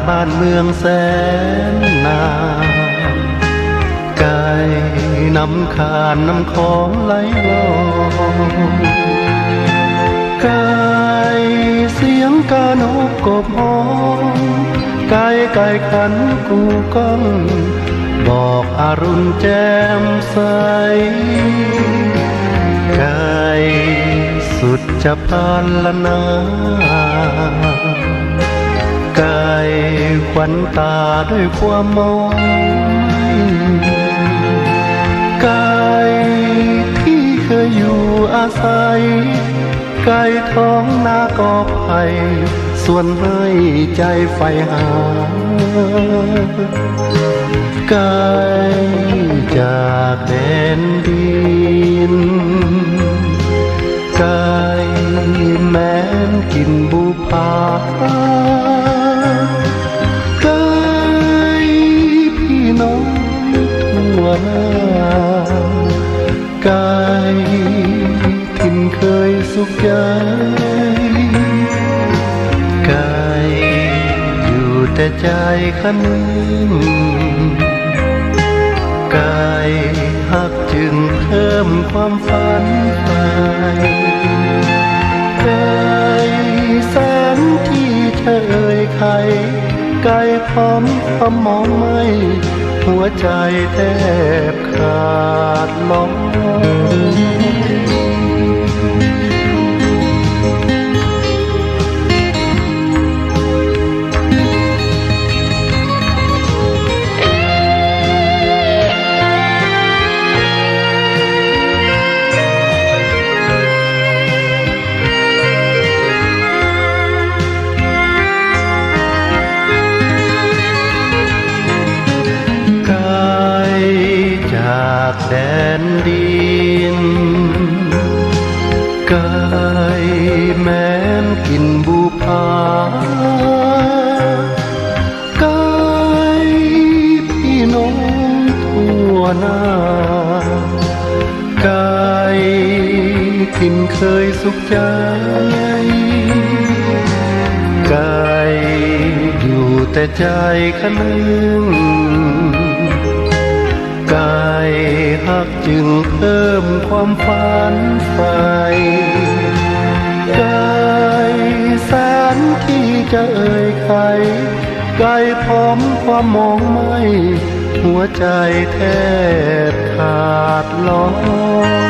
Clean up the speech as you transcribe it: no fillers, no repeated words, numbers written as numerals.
บ้านเมืองแสนนานไกลน้ำขานน้ำของไหลลงไกลเสียงกานกกบฮ้องไกลไกลขันกูก้องบอกอรุณแจ่มใสไกลสุดจะพานละนาไกลขวัญตาด้วยความมองไกลที่เคยอยู่อาศัยไกลท้องนากอไผ่ส่วนให้ใจไฟหาไกลจากแดนดินไกลแม้นกินบุพาไกลพี่น้องทั่วหน้าไกลทินเคยสุขใจไกลอยู่แต่ใจคันไกลหักจึงเพิ่มความฝันไปไกลแสนที่เธอเอ่ยใครไกลพร้อมความมองไม่หัวใจแทบขาดลมจากแดนดินไกลแม้นกินบุพาไกลพี่น้องทั่วหน้าไกลทินเคยสุขใจไกลอยู่แต่ใจคะนึงไกลหักจึงเพิ่มความฝันใฝ่ไกลแสนที่จะเอ่ยใครไกลพร้อมความมองไม่หัวใจแทบขาดลอย